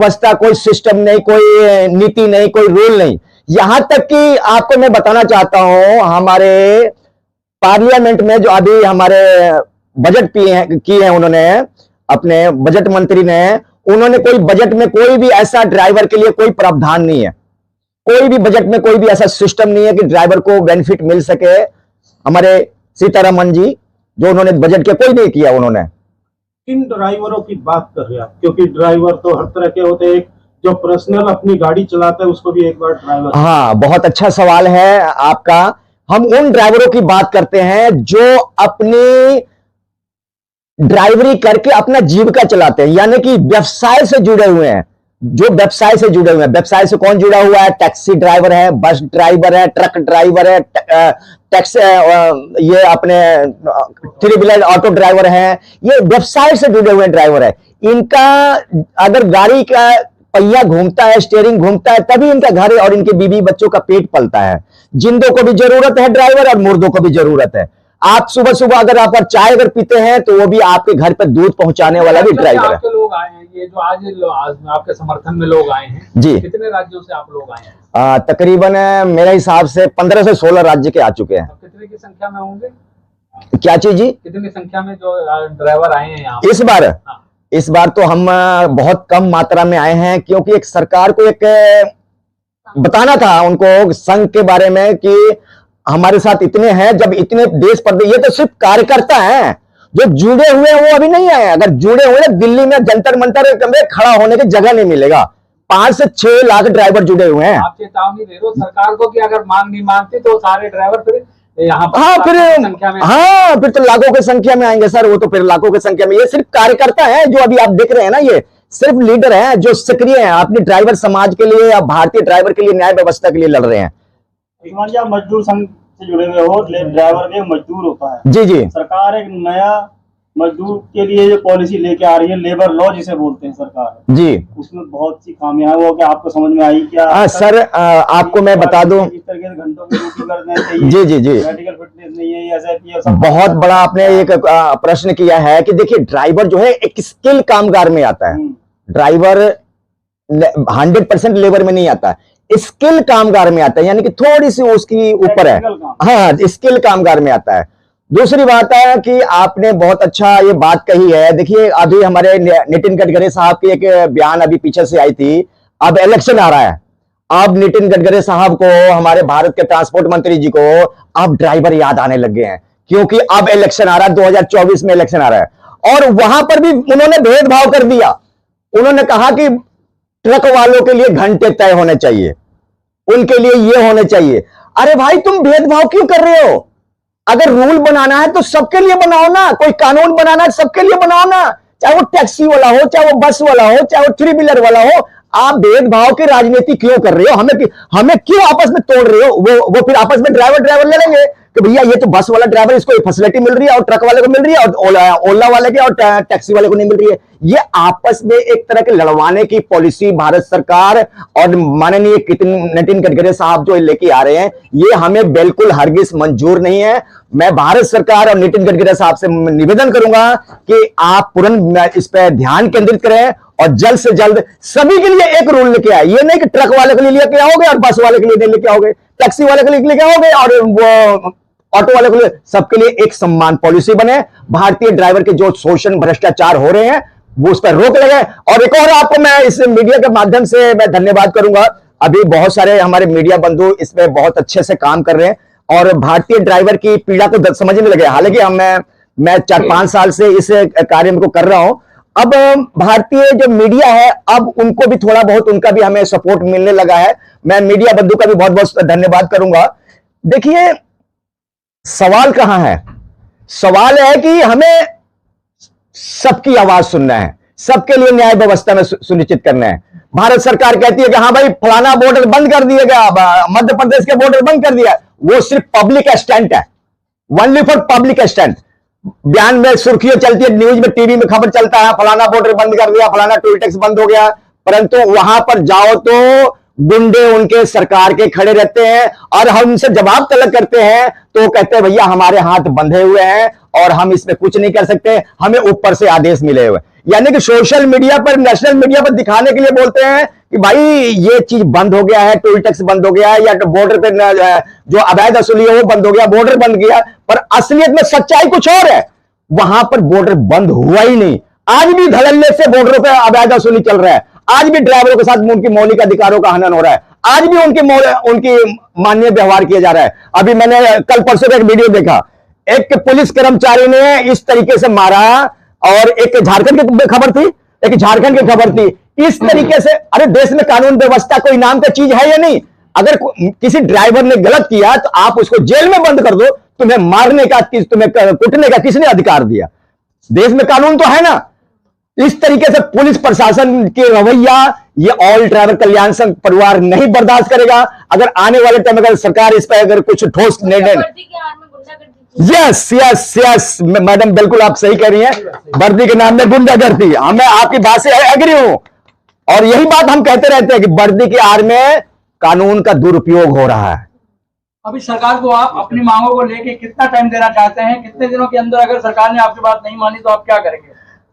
व्यवस्था, कोई सिस्टम नहीं, कोई नीति नहीं, कोई रूल नहीं। यहां तक कि आपको मैं बताना चाहता हूं, हमारे पार्लियामेंट में जो अभी हमारे बजट किए हैं उन्होंने, अपने बजट मंत्री ने, उन्होंने कोई बजट में कोई भी ऐसा ड्राइवर के लिए कोई प्रावधान नहीं है, कोई भी बजट में कोई भी ऐसा सिस्टम नहीं है कि ड्राइवर को बेनिफिट मिल सके। हमारे सीतारमण जी जो उन्होंने बजट के कोई नहीं किया उन्होंने। किन ड्राइवरों की बात कर रहे हैं आप? क्योंकि ड्राइवर तो हर तरह के होते हैं, एक जो पर्सनल अपनी गाड़ी चलाता है उसको भी एक बार ड्राइवर। हाँ, बहुत अच्छा सवाल है आपका। हम उन ड्राइवरों की बात करते हैं जो अपनी ड्राइवरी करके अपना जीविका चलाते हैं, यानी कि व्यवसाय से जुड़े हुए हैं, जो व्यवसाय से जुड़े हुए हैं। व्यवसाय से कौन जुड़ा हुआ है? टैक्सी ड्राइवर है, बस ड्राइवर है, ट्रक ड्राइवर है, टैक्सी, ये अपने थ्री व्हीलर ऑटो ड्राइवर है, ये व्यवसाय से जुड़े हुए ड्राइवर है। इनका अगर गाड़ी का पहिया घूमता है, स्टीयरिंग घूमता है, तभी इनका घर और इनके बीवी बच्चों का पेट पलता है। जिंदों को भी जरूरत है ड्राइवर और मुर्दों को भी जरूरत है। आप सुबह सुबह अगर आप चाय अगर पीते हैं तो वो भी आपके घर पर दूध पहुंचाने वाला भी ड्राइवर है। आपके लोग आए हैं, ये जो आज आपके समर्थन में लोग आए हैं जी, कितने राज्यों से आप लोग आए हैं? तकरीबन मेरे हिसाब से 15 से 16 राज्य के आ चुके हैं। कितने की संख्या में होंगे? क्या चीज जी? कितनी संख्या में जो ड्राइवर आए हैं यहाँ? इस बार हाँ। इस बार तो हम बहुत कम मात्रा में आए हैं, क्योंकि एक सरकार को एक बताना था उनको संघ के बारे में कि हमारे साथ इतने हैं, जब इतने देश पर, ये तो सिर्फ कार्यकर्ता हैं, जो जुड़े हुए हैं वो अभी नहीं आए। अगर जुड़े हुए हैं, दिल्ली में जंतर मंतर में खड़ा होने की जगह नहीं मिलेगा। 5 से 6 लाख ड्राइवर जुड़े हुए हैं। आप चेतावनी दे रहे हो सरकार को कि अगर मांग नहीं मानती तो सारे ड्राइवर फिर यहाँ पर हाँ, फिर संख्या में, हाँ, फिर तो लाखों की संख्या में आएंगे सर। वो तो फिर लाखों की संख्या में, ये सिर्फ कार्यकर्ता हैं जो अभी आप देख रहे हैं ना, ये सिर्फ लीडर हैं जो सक्रिय हैं अपने ड्राइवर समाज के लिए या भारतीय ड्राइवर के लिए, न्याय व्यवस्था के लिए लड़ रहे हैं। मजदूर संघ से जुड़े हुए हो, ड्राइवर भी मजदूर होता है। जी जी। सरकार एक नया मजदूर के लिए जो पॉलिसी लेके आ रही है, लेबर लॉ जिसे बोलते हैं सरकार जी, उसमें बहुत सी खामियां हैं। वो क्या आपको समझ में आई क्या? सर आपको मैं बता दूं, इस तरह के घंटों की ड्यूटी करना चाहिए। जी जी जी, मेडिकल फिटनेस नहीं है, ऐसा बहुत बड़ा आपने एक प्रश्न किया है कि देखिए, ड्राइवर जो है एक स्किल कामगार में आता है। ड्राइवर 100% लेबर में नहीं आता, स्किल कामगार में आता है, यानी कि थोड़ी सी उसकी ऊपर है। हाँ, स्किल कामगार में आता है। दूसरी बात है कि आपने बहुत अच्छा ये बात कही है। देखिए, अभी हमारे नितिन गडकरी साहब की एक बयान अभी पीछे से आई थी। अब इलेक्शन आ रहा है, अब नितिन गडकरी साहब को, हमारे भारत के ट्रांसपोर्ट मंत्री जी को अब ड्राइवर याद आने लग गए हैं, क्योंकि अब इलेक्शन आ रहा है, 2024 में इलेक्शन आ रहा है। और वहां पर भी उन्होंने भेदभाव कर दिया। उन्होंने कहा कि ट्रक वालों के लिए घंटे तय होने चाहिए, उनके लिए ये होने चाहिए। अरे भाई, तुम भेदभाव क्यों कर रहे हो? अगर रूल बनाना है तो सबके लिए बनाओ ना, कोई कानून बनाना है सबके लिए बनाओ ना, चाहे वो टैक्सी वाला हो, चाहे वो बस वाला हो, चाहे वो थ्री व्हीलर वाला हो। आप भेदभाव की राजनीति क्यों कर रहे हो? हमें क्यों आपस में तोड़ रहे हो? वो फिर आपस में ड्राइवर लड़ेंगे कि भैया ये तो बस वाला ड्राइवर, इसको फैसिलिटी मिल रही है और ट्रक वाले को मिल रही है, और ओला वाले के और टैक्सी वाले को नहीं मिल रही है। ये आपस में एक तरह के लड़वाने की पॉलिसी भारत सरकार और माननीय नितिन गडकरी साहब जो लेके आ रहे हैं, ये हमें बिल्कुल हरगिज मंजूर नहीं है। मैं भारत सरकार और नितिन गडकरी साहब से निवेदन करूंगा कि आप तुरंत इस पर ध्यान केंद्रित करें और जल्द से जल्द सभी के लिए एक रूल लेके आए। ये नहीं कि ट्रक वाले के लिए लेके आओगे और बस वाले के लिए नहीं लेके आओगे, टैक्सी वाले के लिए लेके आओगे और वो ऑटो वाले के लिए, सबके लिए एक समान पॉलिसी बने। भारतीय ड्राइवर के जो शोषण भ्रष्टाचार हो रहे हैं वो उस पर रोक लगे। और एक और आपको मैं इस मीडिया के माध्यम से मैं धन्यवाद करूंगा। अभी बहुत सारे हमारे मीडिया बंधु इसमें बहुत अच्छे से काम कर रहे हैं और भारतीय ड्राइवर की पीड़ा को समझने लगे। हालांकि मैं 4-5 साल से इस कार्य को कर रहा हूं। अब भारतीय जो मीडिया है, अब उनको भी थोड़ा बहुत, उनका भी हमें सपोर्ट मिलने लगा है। मैं मीडिया बंधु का भी बहुत बहुत धन्यवाद करूंगा। देखिए, सवाल कहां है? सवाल है कि हमें सबकी आवाज सुनना है, सबके लिए न्याय व्यवस्था में सुनिश्चित करना है। भारत सरकार कहती है कि हाँ भाई फलाना बॉर्डर बंद कर दिया गया, मध्य प्रदेश के बॉर्डर बंद कर दिया, वो सिर्फ पब्लिक स्टंट है, ओनली फॉर पब्लिक स्टंट। बयान में सुर्खियां चलती है, न्यूज में, टीवी में खबर चलता है, फलाना बॉर्डर बंद कर दिया, फलाना टोल टैक्स बंद हो गया, परंतु वहां पर जाओ तो गुंडे उनके सरकार के खड़े रहते हैं और हम उनसे जवाब तलब करते हैं तो कहते हैं भैया हमारे हाथ बंधे हुए हैं और हम इसमें कुछ नहीं कर सकते, हमें ऊपर से आदेश मिले हुए। यानी कि सोशल मीडिया पर, नेशनल मीडिया पर दिखाने के लिए बोलते हैं कि भाई ये चीज बंद हो गया है, टोल टैक्स बंद हो गया है, या बॉर्डर पे जो अवैध वसूली है वो बंद हो गया, बॉर्डर बंद गया, पर असलियत में सच्चाई कुछ और है। वहां पर बॉर्डर बंद हुआ ही नहीं, आज भी धड़ल्ले से बॉर्डरों पे अवैध वसूली चल रहा है, आज भी ड्राइवरों के साथ उनकी मौलिक अधिकारों का हनन हो रहा है, आज भी उनकी मान्य व्यवहार किया जा रहा है। अभी मैंने कल परसों एक वीडियो देखा, एक पुलिस कर्मचारी ने इस तरीके से मारा, और एक झारखंड की खबर थी, एक झारखंड की खबर थी। इस तरीके से, अरे देश में कानून व्यवस्था कोई नाम का चीज है या नहीं? अगर किसी ड्राइवर ने गलत किया तो आप उसको जेल में बंद कर दो, तुम्हें मारने का, तुम्हें कुटने का किसने अधिकार दिया? देश में कानून तो है ना। इस तरीके से पुलिस प्रशासन के रवैया ये ऑल ड्राइवर कल्याण संघ परिवार नहीं बर्दाश्त करेगा। अगर आने वाले टाइम अगर सरकार इस पर अगर कुछ ठोस निर्णय, यस यस यस मैडम, बिल्कुल आप सही कह रही हैं, वर्दी के नाम में गुंडागर्दी, मैं आपकी बात से एग्री हूं, और यही बात हम कहते रहते हैं कि वर्दी की आड़ में कानून का दुरुपयोग हो रहा है। अभी सरकार को आप अपनी मांगों को लेके कितना टाइम देना चाहते हैं? कितने दिनों के अंदर अगर सरकार ने आपकी बात नहीं मानी तो आप क्या करेंगे?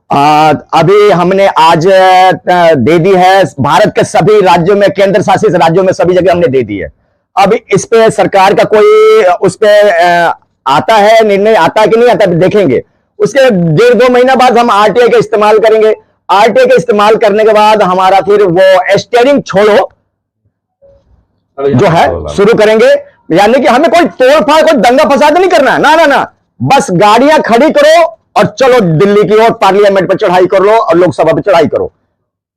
अभी हमने आज दे दी है, भारत के सभी राज्यों में, केंद्र शासित राज्यों में सभी जगह हमने दे दी है। अभी इस पे सरकार का कोई उस पे आता है निर्णय, आता है कि नहीं आता देखेंगे। उसके 1.5-2 महीना बाद हम आरटीआई का इस्तेमाल करेंगे। आरटीआई का इस्तेमाल करने के बाद हमारा फिर वो स्टीयरिंग छोड़ो जो है शुरू करेंगे। यानी कि हमें कोई तोड़फाड़, कोई दंगा फसाद नहीं करना है, ना ना ना, बस गाड़ियां खड़ी करो और चलो दिल्ली की ओर, पार्लियामेंट पर चढ़ाई कर लो और लोकसभा पर चढ़ाई करो।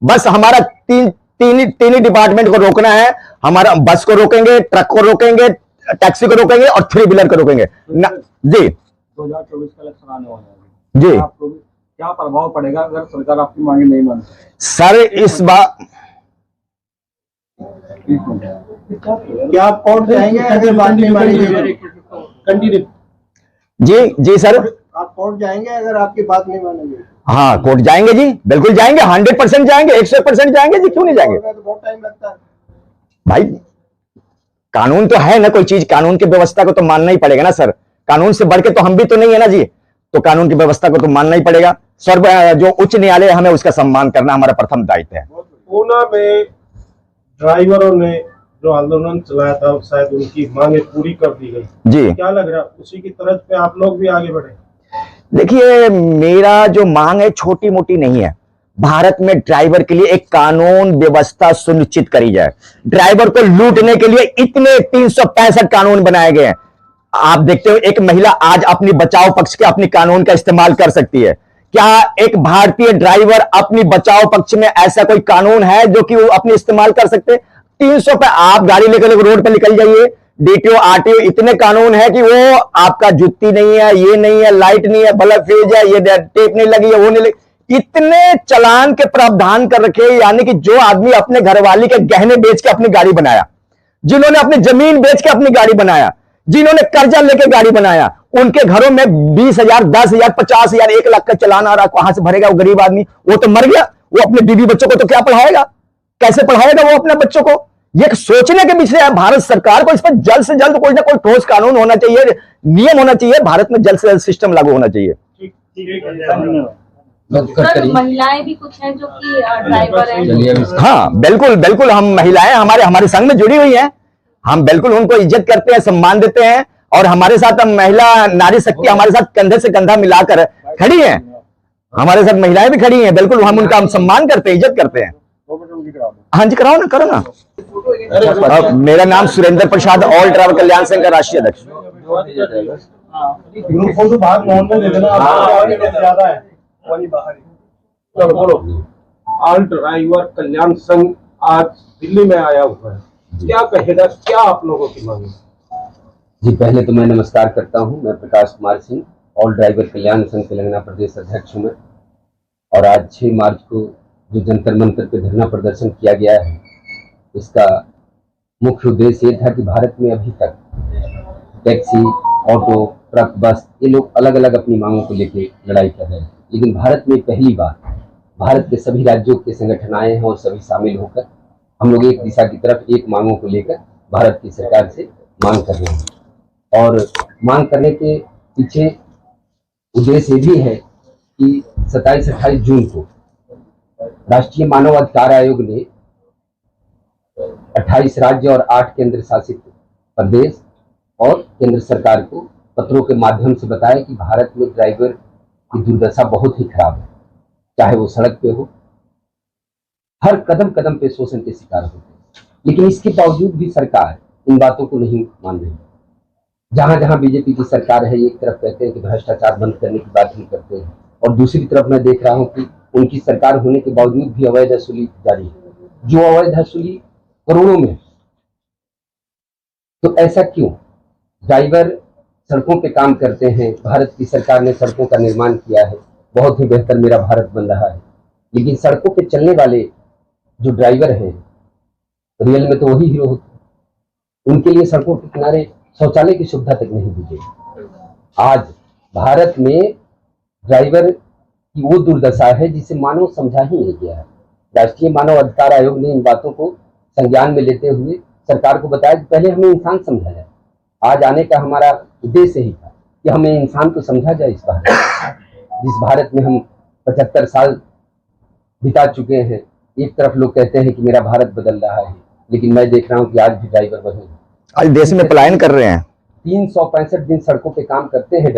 बस हमारा तीन ही डिपार्टमेंट को रोकना है। हमारा बस को रोकेंगे, ट्रक को रोकेंगे, टैक्सी को रोकेंगे और 3 व्हीलर को रोकेंगे। जी 2024 का इलेक्शन आने वाला है जी, क्या प्रभाव पड़ेगा अगर सरकार आपकी मांगे नहीं मानती? सर इस बार क्या आप कोर्ट जाएंगे अगर बात नहीं मानेंगे? कंटिन्यू। जी सर, आप कोर्ट जाएंगे अगर आपकी बात नहीं मानेंगे? हाँ कोर्ट जाएंगे जी, बिल्कुल जाएंगे, 100% जाएंगे, 100% जाएंगे जी, क्यों नहीं जाएंगे? तो बहुत टाइम लगता है भाई, कानून तो है ना, कोई चीज, कानून की व्यवस्था को तो मानना ही पड़ेगा ना सर। कानून से बढ़ के तो हम भी तो नहीं है ना जी, तो कानून की व्यवस्था को तो मानना ही पड़ेगा। सर्व जो उच्च न्यायालय, हमें उसका सम्मान करना हमारा प्रथम दायित्व है। पूना में ड्राइवरों ने जो आंदोलन चलाया था, शायद उनकी मांगे पूरी कर दी गई जी, क्या लग रहा है उसी की तर्ज पे आप लोग भी आगे बढ़े? देखिए मेरा जो मांग है छोटी मोटी नहीं है। भारत में ड्राइवर के लिए एक कानून व्यवस्था सुनिश्चित करी जाए। ड्राइवर को लूटने के लिए इतने 365 कानून बनाए गए हैं। आप देखते हो एक महिला आज अपनी बचाव पक्ष के अपनी कानून का इस्तेमाल कर सकती है। क्या एक भारतीय ड्राइवर अपनी बचाव पक्ष में ऐसा कोई कानून है जो कि वो अपनी इस्तेमाल कर सकते? 300 पे आप गाड़ी लेकर रोड पे निकल जाइए, डीटीओ आरटीओ इतने कानून है कि वो आपका जुत्ती नहीं है, ये नहीं है, लाइट नहीं है, बल्ब फ्यूज है, ये टेप नहीं लगी है, वो नहीं लगी, इतने चालान के प्रावधान कर रखे। यानी कि जो आदमी अपने घरवाली के गहने बेच के अपनी गाड़ी बनाया, जिन्होंने अपनी जमीन बेच के अपनी गाड़ी बनाया, जिन्होंने कर्जा लेके गाड़ी बनाया, उनके घरों में 20,000, 10,000, 50,000, 1 लाख का चालान आ रहा है। कहां से भरेगा वो गरीब आदमी? वो तो मर गया, वो अपने बीवी बच्चों को तो क्या पढ़ाएगा, कैसे पढ़ाएगा वो अपने बच्चों को? ये सोचने के विषय है। भारत सरकार को इस पर जल्द से जल्द कोई ना कोई ठोस कानून होना चाहिए, नियम होना चाहिए, भारत में जल्द से जल्द सिस्टम लागू होना चाहिए। सर महिलाएं भी कुछ हैं जो कि ड्राइवर हैं। हाँ बिल्कुल बिल्कुल, हम महिलाएं हमारे संघ में जुड़ी हुई हैं। हम बिल्कुल उनको इज्जत करते हैं, सम्मान देते हैं, और हमारे साथ महिला नारी शक्ति हमारे साथ कंधे से कंधा मिलाकर खड़ी है। हमारे साथ महिलाएं भी खड़ी हैं, बिल्कुल हम उनका सम्मान करते हैं, इज्जत करते हैं। हाँ जी, कराओ ना, करो ना। मेरा नाम सुरेंद्र प्रसाद, ऑल ड्राइवर कल्याण संघ का राष्ट्रीय अध्यक्ष। ग्रुप फोटो बाहर मोहन में दे देना, ज्यादा है। चलो बोलो। ऑल ड्राइवर कल्याण संघ आज दिल्ली में आया हुआ है, क्या कहेगा, क्या आप लोगों की मांग है? जी पहले तो मैं नमस्कार करता हूं। मैं प्रकाश कुमार सिंह, ऑल ड्राइवर कल्याण संघ तेलंगाना प्रदेश अध्यक्ष हूं मैं। और आज 6 मार्च को जो जंतर मंतर पे धरना प्रदर्शन किया गया है, इसका मुख्य उद्देश्य ये था कि भारत में अभी तक टैक्सी, ऑटो, ट्रक, बस, ये लोग अलग अलग अपनी मांगों को लेकर लड़ाई कर रहे हैं। लेकिन भारत में पहली बार भारत के सभी राज्यों के संगठन आए हैं और सभी शामिल होकर हम लोग एक दिशा की तरफ एक मांगों को लेकर भारत की सरकार से मांग कर रहे हैं। और मांग करने के पीछे उद्देश्य भी है कि 27-28 जून को राष्ट्रीय मानव अधिकार आयोग ने 28 राज्य और 8 केंद्र शासित प्रदेश और केंद्र सरकार को पत्रों के माध्यम से बताया कि भारत में ड्राइवर की दुर्दशा बहुत ही खराब है, चाहे वो सड़क पे हो, हर कदम कदम पे शोषण के शिकार होते हैं। लेकिन इसके बावजूद भी सरकार इन बातों को नहीं मान रही। जहां जहां बीजेपी की सरकार है, एक तरफ कहते हैं कि भ्रष्टाचार बंद करने की बात नहीं करते हैं, और दूसरी तरफ मैं देख रहा हूं कि उनकी सरकार होने के बावजूद भी अवैध वसूली जारी है, जो अवैध वसूली करोड़ों में। तो ऐसा क्यों? ड्राइवर सड़कों पे काम करते हैं, भारत की सरकार ने सड़कों का निर्माण किया है, बहुत ही बेहतर मेरा भारत बन रहा है, लेकिन सड़कों पे चलने वाले जो ड्राइवर हैं रियल में तो वही हीरो होते हैं। उनके लिए सड़कों के किनारे शौचालय की सुविधा तक नहीं दी गई। आज भारत में ड्राइवर की वो दुर्दशा है जिसे मानव समझा ही नहीं गया है। राष्ट्रीय मानव अधिकार आयोग ने इन बातों को संज्ञान में लेते हुए सरकार को बताया कि पहले हमें इंसान समझा जाए। आज आने का हमारा उद्देश्य ही था कि हमें इंसान को समझा जाए। इस भारत जिस भारत में हम 75 साल बिता चुके हैं, एक तरफ लोग कहते हैं कि मेरा भारत बदल रहा है, लेकिन मैं देख रहा हूं कि आज भी ड्राइवर वही है। आज देश में पलायन कर रहे हैं। 365 दिन सड़कों पे काम करते हैं।